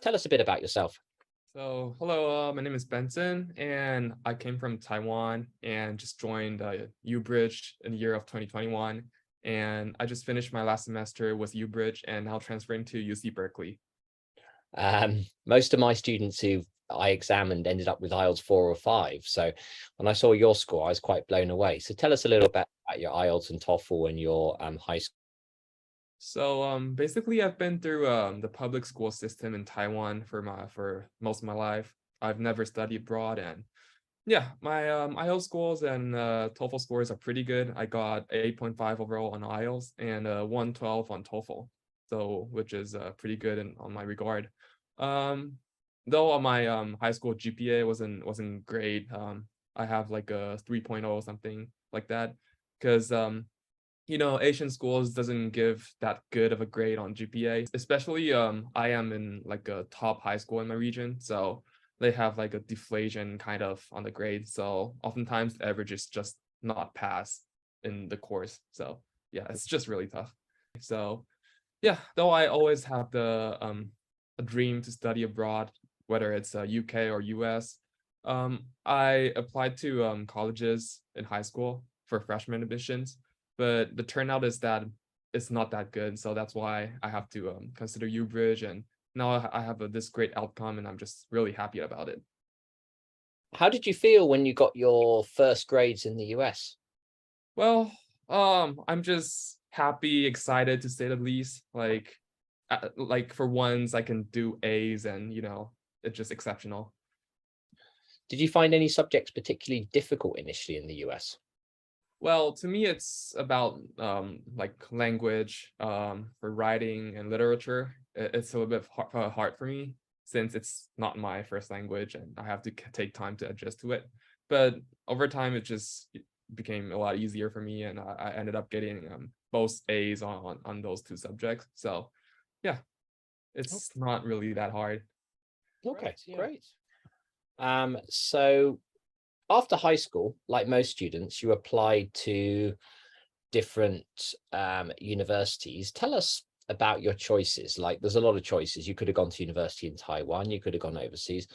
Tell us a bit about yourself. So, hello, my name is Benson, and I came from Taiwan and just joined UBridge in the year of 2021. And I just finished my last semester with UBridge and now transferring to UC Berkeley. Most of my students who I examined ended up with IELTS 4 or 5. So when I saw your score, I was quite blown away. So tell us a little bit about your IELTS and TOEFL and your high school. So basically, I've been through the public school system in Taiwan for most of my life. I've never studied abroad, and yeah, my IELTS scores and TOEFL scores are pretty good. I got 8.5 overall on IELTS and 112 on TOEFL, so which is pretty good on my regard. Though on my high school GPA wasn't great. I have like a 3.0 or something like that, because Asian schools doesn't give that good of a grade on GPA, especially I am in like a top high school in my region, so they have like a deflation kind of on the grade. So oftentimes the average is just not pass in the course. So yeah, it's just really tough. So yeah, though I always have the a dream to study abroad, whether it's UK or US. I applied to colleges in high school for freshman admissions, but the turnout is that it's not that good. So that's why I have to consider UBridge, and now I have this great outcome, and I'm just really happy about it. How did you feel when you got your first grades in the US? Well, I'm just happy, excited to say the least. Like for once, I can do A's, and it's just exceptional. Did you find any subjects particularly difficult initially in the US? Well, to me, it's about like language for writing and literature. It's a little bit hard for me since it's not my first language and I have to take time to adjust to it. But over time, it just became a lot easier for me, and I ended up getting both A's on those two subjects. So yeah, it's not really that hard. Okay, great. So after high school, like most students, you applied to different universities. Tell us about your choices. Like, there's a lot of choices. You could have gone to university in Taiwan. You could have gone overseas.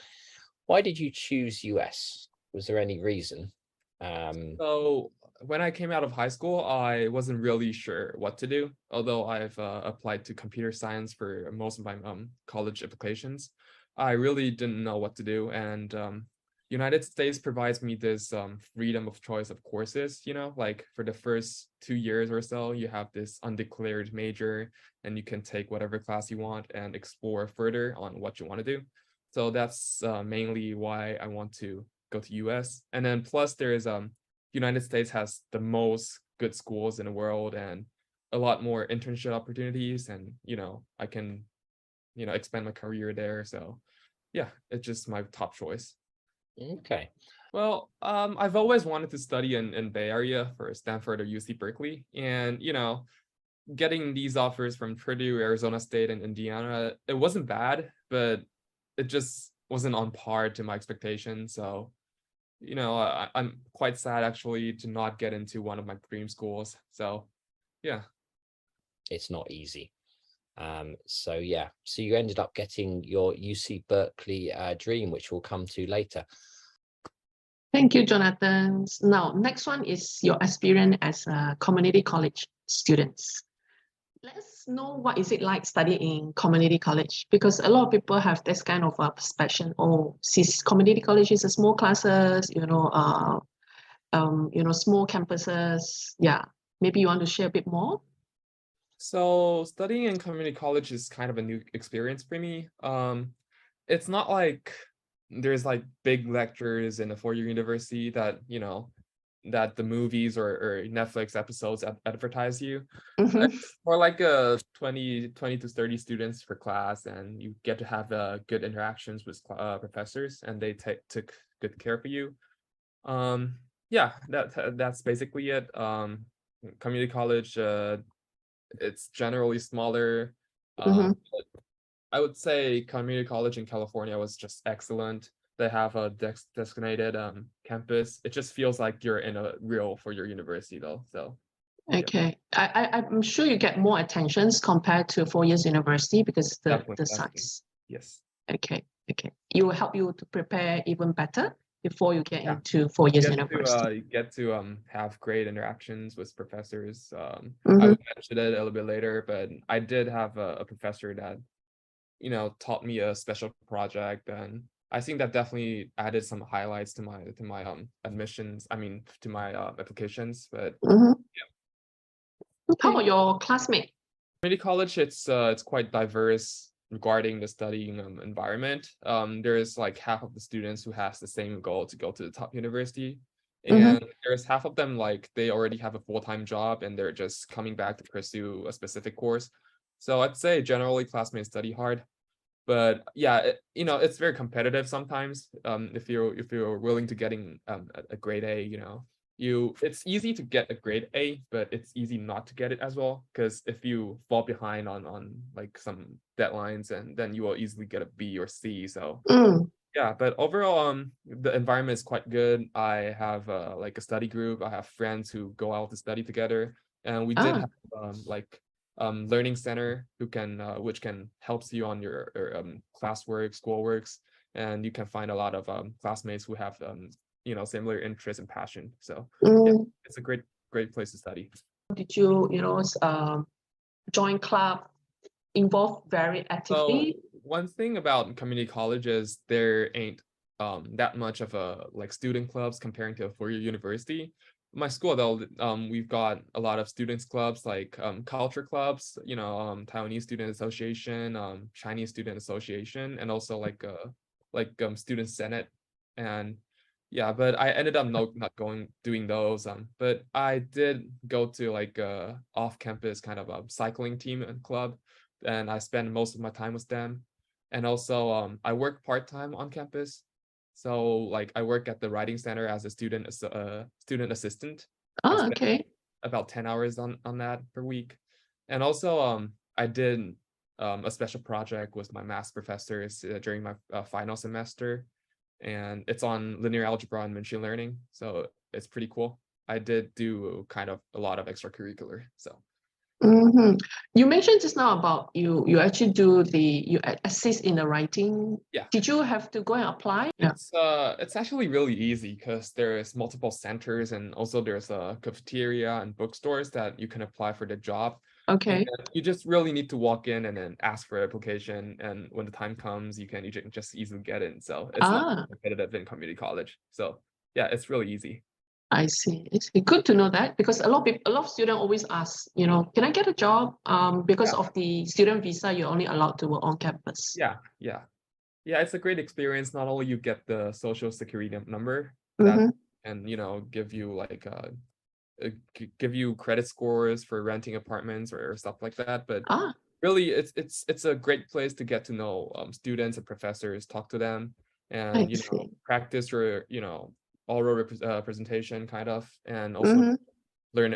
Why did you choose US? Was there any reason? So when I came out of high school, I wasn't really sure what to do, although I've applied to computer science for most of my college applications. I really didn't know what to do, and United States provides me this freedom of choice of courses, like for the first 2 years or so, you have this undeclared major and you can take whatever class you want and explore further on what you want to do. So that's mainly why I want to go to US. And then plus there's United States has the most good schools in the world and a lot more internship opportunities, and I can expand my career there. So yeah, it's just my top choice. Okay. Well, I've always wanted to study in Bay Area for Stanford or UC Berkeley, and getting these offers from Purdue, Arizona State, and Indiana, it wasn't bad, but it just wasn't on par to my expectations. So I'm quite sad actually to not get into one of my dream schools. So yeah, it's not easy. So you ended up getting your UC Berkeley dream, which we'll come to later. Thank you, Jonathan. Now, next one is your experience as a community college students. Let's know what is it like studying in community college, because a lot of people have this kind of perception. Oh, since community college is a small classes, small campuses. Yeah, maybe you want to share a bit more. So studying in community college is kind of a new experience for me. It's not like there's like big lectures in a four-year university that that the movies or Netflix episodes advertise you. It's more like a 20 to 30 students per class, and you get to have good interactions with professors, and they took good care of you. Yeah, that's basically it. Community college, it's generally smaller. I would say community college in California was just excellent. They have a designated campus. It just feels like you're in a real four-year university though. So okay, yeah. I'm sure you get more attentions compared to 4 years university because the size. Yes. Okay. It will help you to prepare even better before you get Yeah. into 4 years university. You get to have great interactions with professors. I Mhm. will mention it a little bit later, but I did have a professor that, taught me a special project, and I think that definitely added some highlights to my admissions. I mean, to my applications. But Mhm. yeah. How about your classmate? Community college, it's quite diverse regarding the studying environment. There's like half of the students who has the same goal to go to the top university, and there's half of them like they already have a full-time job and they're just coming back to pursue a specific course. So I'd say generally classmates study hard, but yeah, it's very competitive sometimes. If you're willing to getting a grade A, it's easy to get a grade A, but it's easy not to get it as well, because if you fall behind on like some deadlines, and then you will easily get a B or C. So yeah, but overall, the environment is quite good. I have like a study group. I have friends who go out to study together, and we did have learning center which can helps you on your classwork, schoolworks, and you can find a lot of classmates who have similar interests and passion. So yeah, it's a great place to study. Did you join club, involve very actively? So one thing about community college is there ain't that much of a like student clubs comparing to a four-year university. My school though, we've got a lot of students clubs like culture clubs, Taiwanese Student Association, Chinese Student Association, and also like student senate. And yeah, but I ended up not doing those. But I did go to like a off-campus kind of a cycling team and club, and I spend most of my time with them. And also I work part-time on campus. So like I work at the writing center as a student assistant. I spend Okay. about 10 hours on that per week. And also I did a special project with my math professors during my final semester, and it's on linear algebra and machine learning. So it's pretty cool. I did do kind of a lot of extracurricular. So you mentioned just now about you actually you assist in the writing. Yeah. Did you have to go and apply? It's actually really easy because there's multiple centers, and also there's a cafeteria and bookstores that you can apply for the job. Okay. And you just really need to walk in and then ask for application, and when the time comes, you can just easily get in. So it's not competitive in community college. So yeah, it's really easy. I see. It's good to know that, because a lot of students always ask, can I get a job? Because of the student visa, you're only allowed to work on campus. Yeah, it's a great experience. Not only you get the social security number and give you like give you credit scores for renting apartments or stuff like that, but really it's a great place to get to know students and professors, talk to them, and practice your oral presentation kind of, and also learn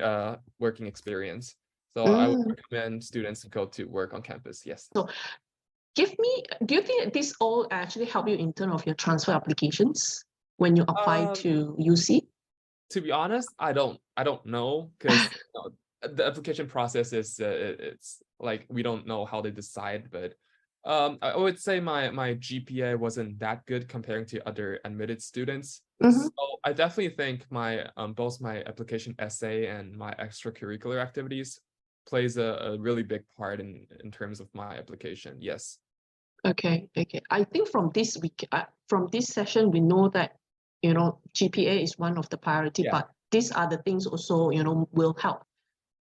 working experience. So I would recommend students to go to work on campus. Yes. So do you think this all actually help you in terms of your transfer applications when you apply to UC? To be honest, I don't know, because the application process is it's like we don't know how they decide. But I would say my GPA wasn't that good comparing to other admitted students. So I definitely think my both my application essay and my extracurricular activities plays a really big part in terms of my application. Yes. Okay. I think from this session, we know that GPA is one of the priority, but these are the things also will help.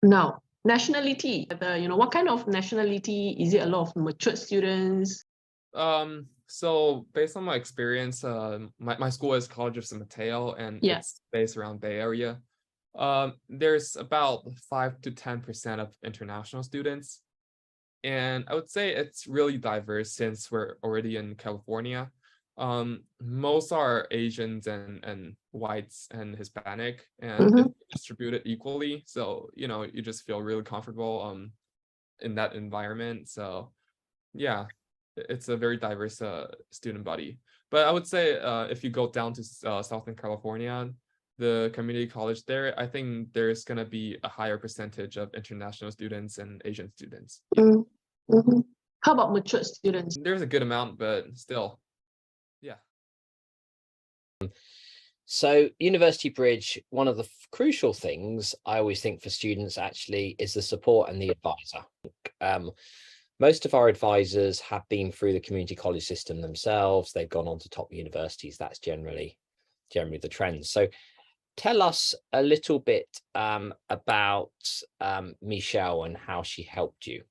Now, nationality, what kind of nationality? Is it a lot of mature students? So based on my experience, my school is College of San Mateo, and it's based around Bay Area. There's about 5 to 10% of international students, and I would say it's really diverse since we're already in California. Most are Asians and whites and Hispanic, and it's distributed equally. So you just feel really comfortable in that environment. So yeah, it's a very diverse student body. But I would say if you go down to Southern California, the community college there, I think there's gonna be a higher percentage of international students and Asian students. How about mature students? There's a good amount, but still, yeah. So University Bridge, one of the crucial things I always think for students actually is the support and the advisor. Most of our advisors have been through the community college system themselves. They've gone on to top universities. That's generally the trend. So tell us a little bit about Michelle and how she helped you.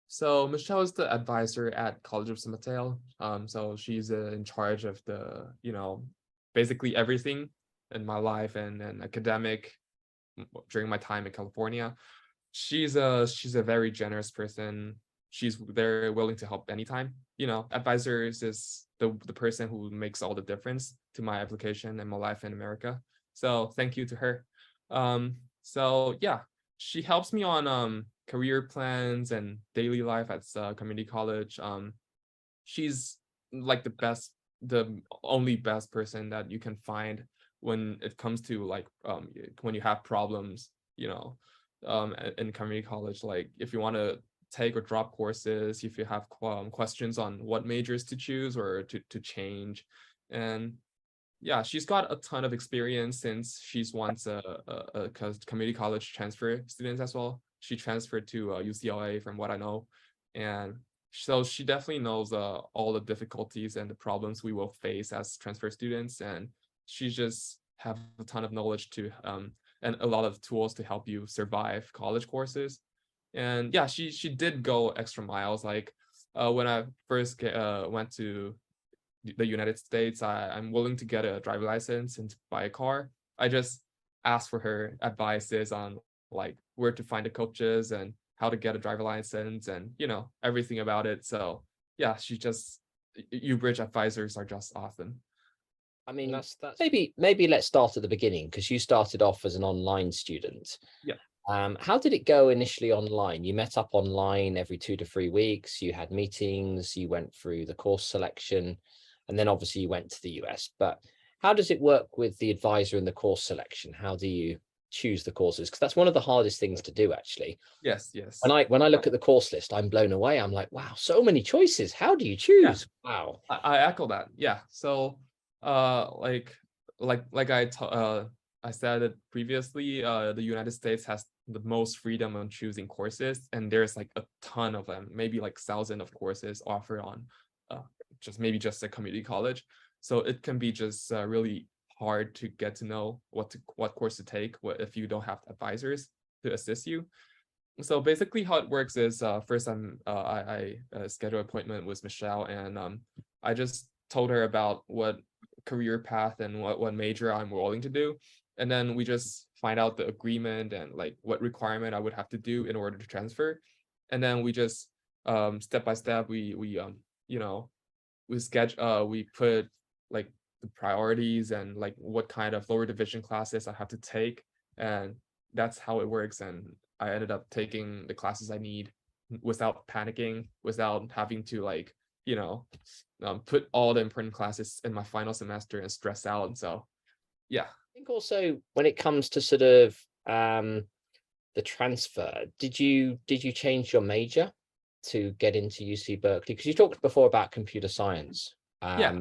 So Michelle is the advisor at College of San Mateo. So she's in charge of the, basically everything in my life and academic during my time in California. She's a very generous person. She's very willing to help anytime. Advisors is the person who makes all the difference to my application and my life in America. So thank you to her. So yeah, she helps me on career plans and daily life at community college. She's like the only best person that you can find when it comes to like when you have problems, in community college. Like if you want to take or drop courses, if you have questions on what majors to choose or to change. And yeah, she's got a ton of experience since she's once a community college transfer student as well. She transferred to UCLA from what I know. And so she definitely knows all the difficulties and the problems we will face as transfer students. And she just have a ton of knowledge to and a lot of tools to help you survive college courses. And yeah, she did go extra miles. Like when I first went to the United States, I'm willing to get a driver license and to buy a car. I just asked for her advices on like where to find the coaches and how to get a driver license and everything about it. So yeah, UBridge advisors are just awesome. I mean, that's maybe let's start at the beginning, because you started off as an online student. Yeah. How did it go initially online? You met up online every 2 to 3 weeks, you had meetings, you went through the course selection, and then obviously you went to the US. But how does it work with the advisor and the course selection? How do you choose the courses? Because that's one of the hardest things to do, actually. Yes. When I look at the course list, I'm blown away. I'm like, wow, so many choices. How do you choose? Yeah. Wow. I echo that. Yeah. So like I said it previously, the United States has the most freedom on choosing courses, and there's like a ton of them, maybe like 1,000 of courses offered on just a community college. So it can be just really hard to get to know what course to take if you don't have advisors to assist you. So basically how it works is first I schedule an appointment with Michelle, and I just told her about what career path and what major I'm willing to do, and then we just find out the agreement and like what requirement I would have to do in order to transfer. And then we just step by step we schedule, we put like the priorities and like what kind of lower division classes I have to take, and that's how it works. And I ended up taking the classes I need without panicking, without having to like put all the important classes in my final semester and stress out. And so yeah, I think also when it comes to sort of the transfer, did you change your major to get into UC Berkeley? Because you talked before about computer science. Yeah.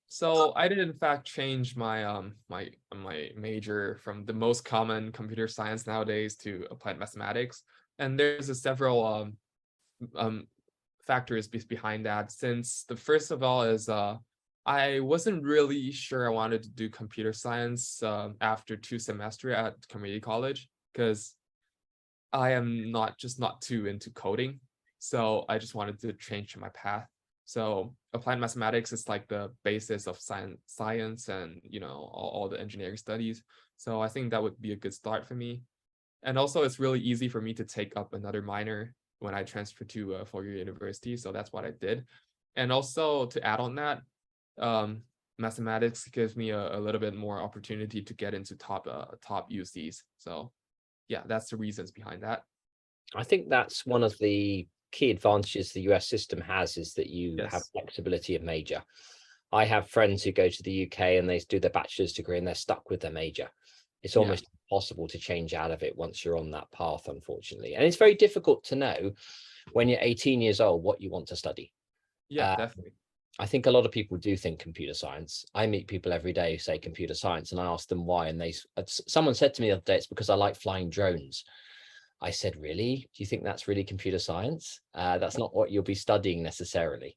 So I did in fact change my my major from the most common computer science nowadays to applied mathematics, and there's several factors behind that. Since the first of all is I wasn't really sure I wanted to do computer science after 2 semesters at community college, because I am not too into coding. So I just wanted to change my path. So applied mathematics is like the basis of science and all the engineering studies. So I think that would be a good start for me. And also it's really easy for me to take up another minor when I transferred to a 4-year university. So that's what I did. And also to add on that, mathematics gives me a little bit more opportunity to get into top UCs. So yeah, that's the reasons behind that. I think that's one of the key advantages the US system has, is that you have flexibility of major. I have friends who go to the UK and they do their bachelor's degree and they're stuck with their major. It's almost possible to change out of it once you're on that path, unfortunately. And it's very difficult to know when you're 18 years old what you want to study. Yeah, definitely. I think a lot of people do think computer science. I meet people every day who say computer science, and I ask them why. And someone said to me the other day, it's because I like flying drones. I said, really? Do you think that's really computer science? That's not what you'll be studying necessarily.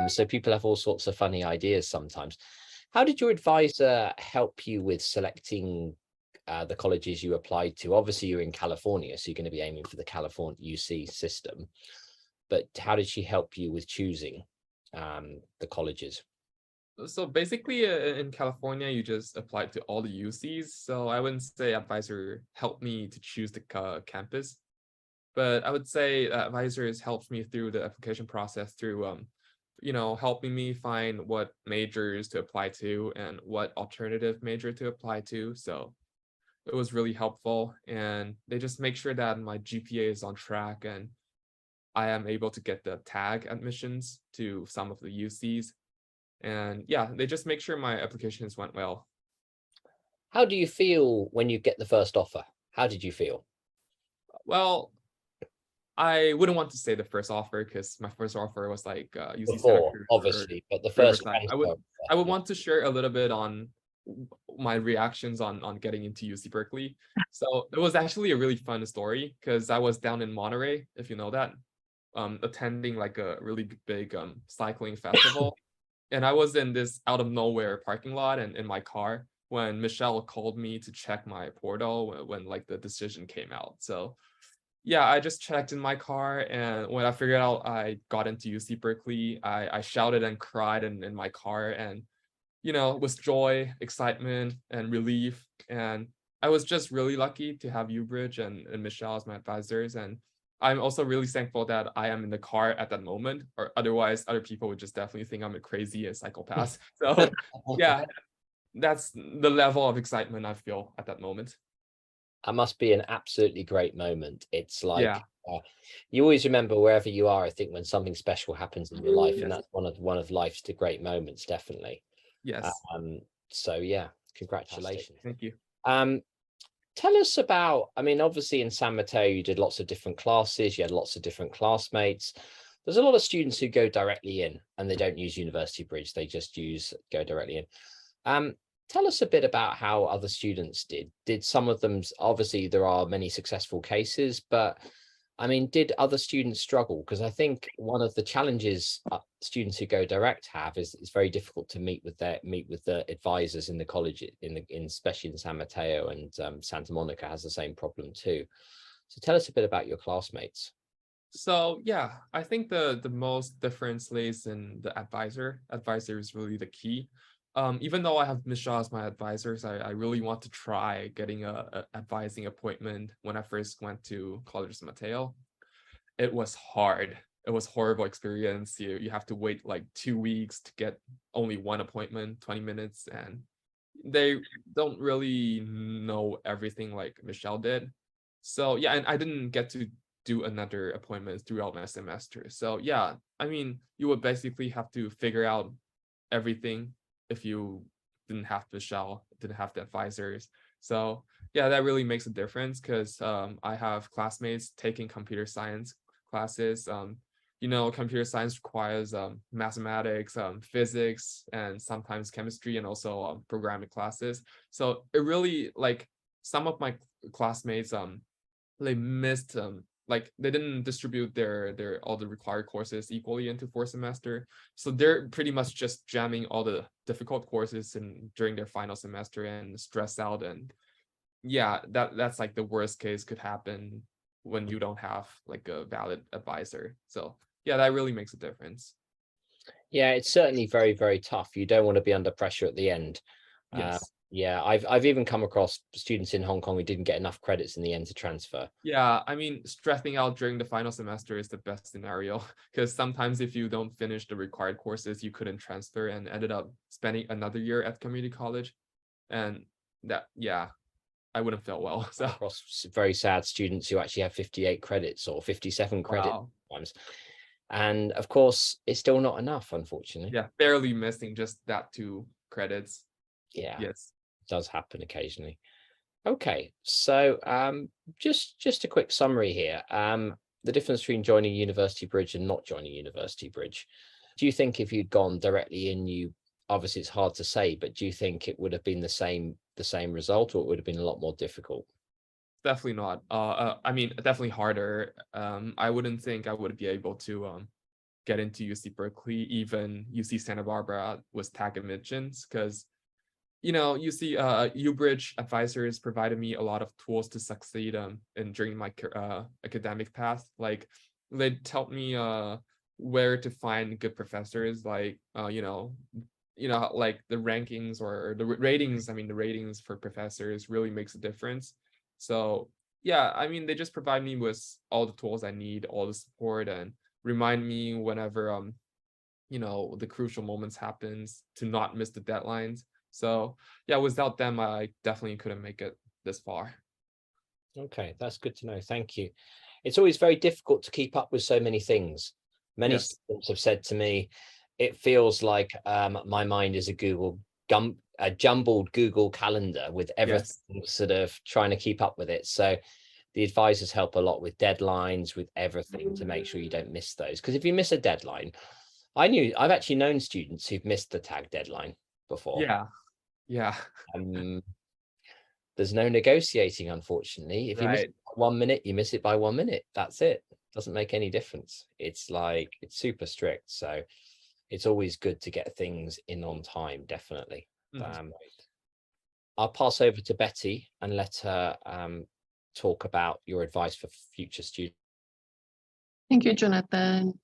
So people have all sorts of funny ideas sometimes. How did your advisor help you with selecting the colleges you applied to? Obviously, you're in California, so you're going to be aiming for the California UC system. But how did she help you with choosing the colleges? So basically, in California, you just applied to all the UCs. So I wouldn't say advisor helped me to choose the campus, but I would say advisors helped me through the application process through, helping me find what majors to apply to and what alternative major to apply to. So it was really helpful, and they just make sure that my GPA is on track and I am able to get the tag admissions to some of the UCs. And yeah, they just make sure my applications went well. How do you feel when you get the first offer? How did you feel? Well, I wouldn't want to say the first offer because my first offer was like UC Before, Santa Cruz obviously, but the first Riverside. I would want to share a little bit on my reactions on getting into UC Berkeley. So it was actually a really fun story because I was down in Monterey, if you know that, attending like a really big cycling festival. And I was in this out of nowhere parking lot and in my car when Michelle called me to check my portal when like the decision came out. So yeah, I just checked in my car, and when I figured out I got into UC Berkeley, I shouted and cried in my car, and with joy, excitement, and relief. And I was just really lucky to have you, Bridge, and Michelle as my advisors. And I'm also really thankful that I am in the car at that moment, or otherwise other people would just definitely think I'm a crazy psychopath. So yeah, that's the level of excitement I feel at that moment. That must be an absolutely great moment. It's like, Yeah. You always remember wherever you are, I think, when something special happens in your life, Yes. and that's one of life's great moments, definitely. Yes. So yeah, congratulations. Thank you. Tell us about, obviously in San Mateo, you did lots of different classes, you had lots of different classmates. There's a lot of students who go directly in and they don't use University Bridge, they just go directly in. Tell us a bit about how other students did. Did some of them, obviously there are many successful cases, but did other students struggle? Because I think one of the challenges students who go direct have is it's very difficult to meet with the advisors in the college, especially in San Mateo, and Santa Monica has the same problem too. So tell us a bit about your classmates. So yeah, I think the most difference lays in the advisor. Advisor is really the key. Even though I have Michelle as my advisors, I really want to try getting a advising appointment when I first went to College of San Mateo. It was hard. It was horrible experience. You have to wait like 2 weeks to get only one appointment, 20 minutes, and they don't really know everything like Michelle did. So yeah, and I didn't get to do another appointment throughout my semester. So yeah, you would basically have to figure out everything if you didn't have Michelle, didn't have the advisors. So yeah, that really makes a difference because I have classmates taking computer science classes. Computer science requires mathematics, physics, and sometimes chemistry, and also programming classes. So it really, like, some of my classmates they missed they didn't distribute their all the required courses equally into 4 semester. So they're pretty much just jamming all the difficult courses during their final semester and stress out. And yeah, that's like the worst case could happen when you don't have like a valid advisor. So yeah, that really makes a difference. Yeah, it's certainly very, very tough. You don't want to be under pressure at the end. Yes. Yeah, I've even come across students in Hong Kong who didn't get enough credits in the end to transfer. Yeah, stressing out during the final semester is the best scenario because sometimes if you don't finish the required courses, you couldn't transfer and ended up spending another year at community college. And that, yeah, I wouldn't feel well. So Across very sad students who actually have 58 credits or 57 credits sometimes. And of course, it's still not enough, unfortunately. Yeah, barely missing just that 2 credits. Yeah. Yes. It does happen occasionally. Okay, so just a quick summary here. The difference between joining University Bridge and not joining University Bridge. Do you think if you'd gone directly in, you obviously it's hard to say, but do you think it would have been the same result, or it would have been a lot more difficult? Definitely not. I mean, definitely harder. I wouldn't think I would be able to get into UC Berkeley, even UC Santa Barbara with tag admissions, because UC UBridge advisors provided me a lot of tools to succeed in during my academic path. Like they taught me where to find good professors, like like the rankings or the ratings. I mean, the ratings for professors really makes a difference. So yeah, I mean, they just provide me with all the tools I need, all the support, and remind me whenever the crucial moments happens to not miss the deadlines. So yeah, without them, I definitely couldn't make it this far. Okay, that's good to know. Thank you. It's always very difficult to keep up with so many things. Many Yes. students have said to me, it feels like my mind is a jumbled Google calendar with everything sort of trying to keep up with it. So the advisors help a lot with deadlines, with everything, to make sure you don't miss those. Because if you miss a deadline, I've actually known students who've missed the tag deadline before. Yeah. There's no negotiating, unfortunately. If you miss it by 1 minute, you miss it by 1 minute. That's it. Doesn't make any difference. It's super strict. So it's always good to get things in on time, definitely. I'll pass over to Betty and let her talk about your advice for future students. Thank you, Jonathan.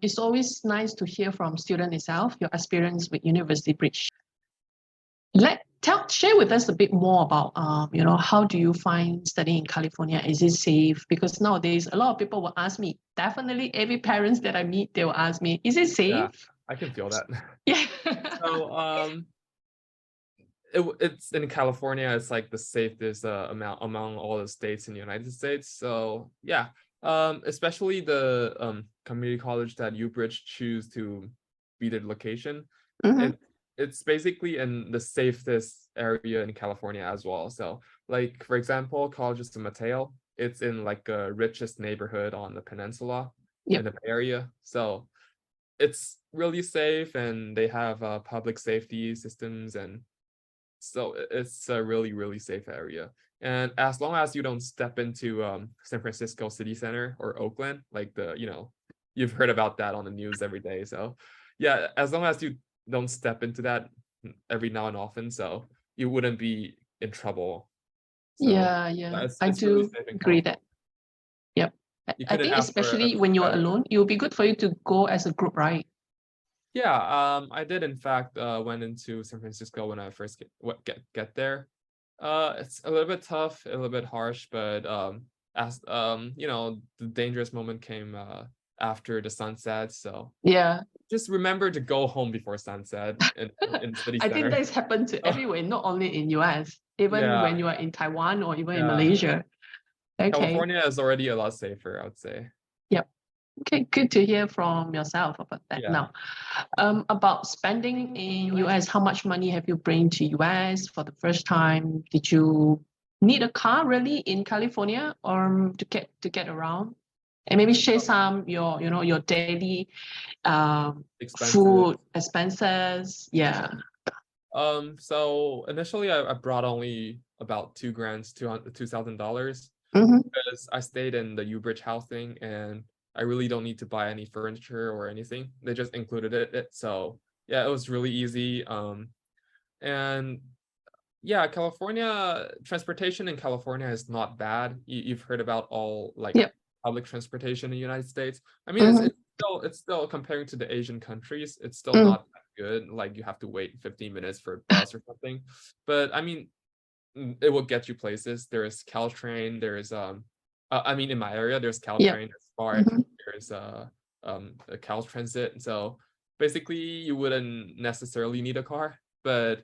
It's always nice to hear from student itself, your experience with University Bridge. Share with us a bit more about, how do you find studying in California? Is it safe? Because nowadays, a lot of people will ask me, definitely every parents that I meet, they will ask me, is it safe? Yeah, I can feel that. Yeah. So, it's in California, it's like the safest among all the states in the United States. So yeah, especially the community college that UBridge choose to be the location. It's basically in the safest area in California as well. So like, for example, College of San Mateo, it's in like a richest neighborhood on the peninsula in the area. So it's really safe, and they have public safety systems, and so it's a really, really safe area. And as long as you don't step into San Francisco City Center or Oakland, like you've heard about that on the news every day. So yeah, as long as you don't step into that every now and often, so you wouldn't be in trouble. So, yeah, I do really agree that. Yep. I think especially when you're alone, it would be good for you to go as a group, right? Yeah, I did in fact went into San Francisco when I first get there. It's a little bit tough, a little bit harsh, but as the dangerous moment came after the sunset. So yeah, just remember to go home before sunset in city center. I think that's happened to everywhere, not only in US, even when you are in Taiwan or even in Malaysia. Okay. California is already a lot safer, I would say. Yep. Okay, good to hear from yourself about that. Now, about spending in US, how much money have you bring to US for the first time? Did you need a car really in California or to get around? And maybe share some your daily food expenses. Yeah. So initially I brought only about $2,000 because I stayed in the UBridge housing, and I really don't need to buy any furniture or anything. They just included it. So yeah, it was really easy. And yeah, California transportation in California is not bad. You've heard about all like public transportation in the United States. I mean, it's still comparing to the Asian countries, it's still not that good. Like you have to wait 15 minutes for a bus or something. But I mean, it will get you places. There's Caltrain. There's I mean, in my area, there's Caltrain. There's a Caltransit. So basically, you wouldn't necessarily need a car, but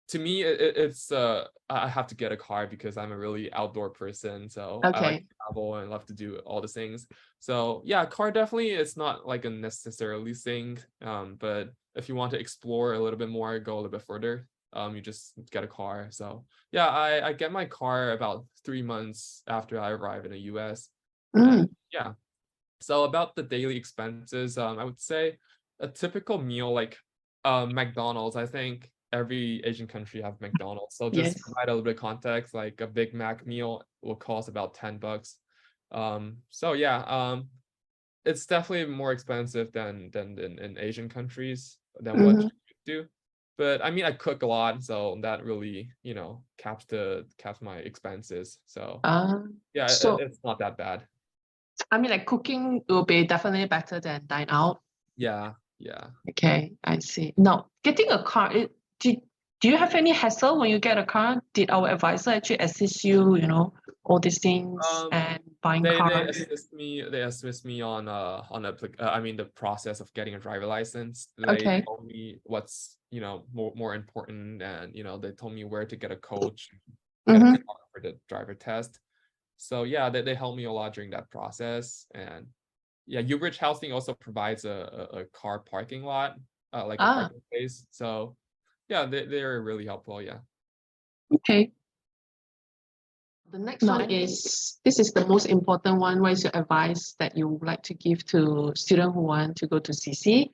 to me, it's I have to get a car because I'm a really outdoor person. So I like to travel and love to do all the things. So yeah, car definitely it's not like a necessarily thing. But if you want to explore a little bit more, go a little bit further, You just get a car. So yeah, I get my car about 3 months after I arrive in the US. And yeah. So about the daily expenses, I would say a typical meal like McDonald's. I think every Asian country have McDonald's. So just Yes. provide a little bit of context, like a Big Mac meal will cost about $10. So yeah, it's definitely more expensive than in Asian countries than what you do. But I mean, I cook a lot, so that really, caps my expenses. So yeah, so it's not that bad. I mean, like cooking will be definitely better than dine out. Yeah. Okay, I see. Now, getting a car, do you have any hassle when you get a car? Did our advisor actually assist you, all these things and buying They cars? assist me on the process of getting a driver license. They Okay. told me what's more important, and they told me where to get a coach, get a car for the driver test. So yeah, they helped me a lot during that process. And yeah, UBridge Housing also provides a car parking lot, like a parking space. So yeah, they're really helpful. Yeah. Okay. The next one is, this is the most important one. What is your advice that you would like to give to students who want to go to CC,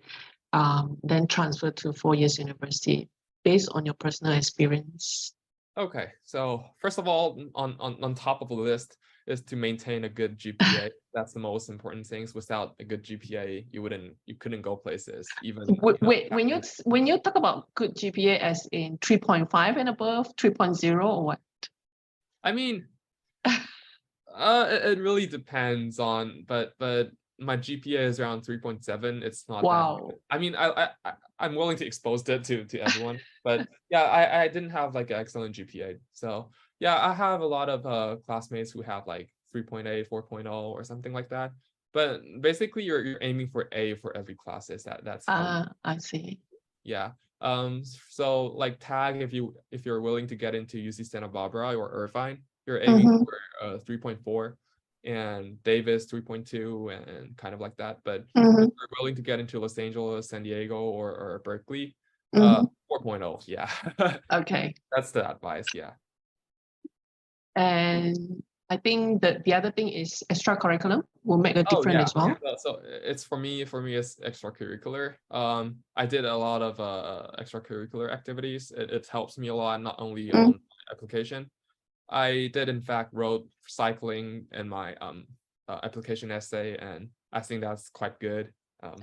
then transfer to 4 years university based on your personal experience? Okay, so first of all, on top of the list is to maintain a good GPA. That's the most important things. Without a good GPA, you couldn't go places. Even wait, when you talk about good GPA, as in 3.5 and above, 3.0 or what? I mean, it really depends on, but my GPA is around 3.7. It's not that good. I mean, I'm willing to expose that to everyone, but yeah, I didn't have like an excellent GPA. So yeah, I have a lot of classmates who have like 3.8, 4.0 or something like that. But basically, you're aiming for A for every classes. That's how I see. Yeah. So like tag, if you're willing to get into UC Santa Barbara or Irvine, you're aiming for 3.4, and Davis 3.2, and kind of like that. But if you're willing to get into Los Angeles, San Diego, or Berkeley, 4.0. Yeah. Okay. That's the advice. Yeah. And I think that the other thing is extracurriculum will make a difference as well. So it's for me it's extracurricular. I did a lot of extracurricular activities. It helps me a lot, not only on application. I did in fact wrote cycling in my application essay, and I think that's quite good.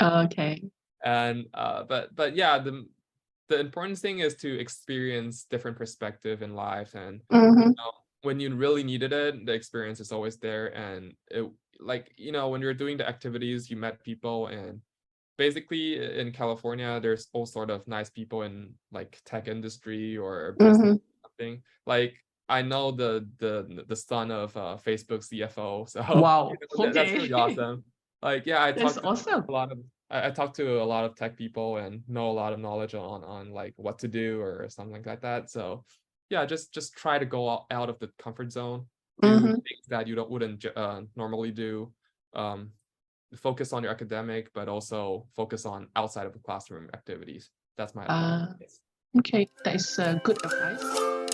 Okay. And but yeah, the important thing is to experience different perspective in life, and when you really needed it, the experience is always there. And it, like, when you're doing the activities, you met people, and basically in California, there's all sort of nice people in like tech industry or business, something. Like I know the son of Facebook CFO, so wow, that's really awesome. Like yeah, I that's talked to awesome. I talked to a lot of tech people and know a lot of knowledge on like what to do or something like that. So yeah, just try to go out of the comfort zone, do things that you wouldn't normally do. Focus on your academic, but also focus on outside of the classroom activities. That's my advice. Okay, that is good advice.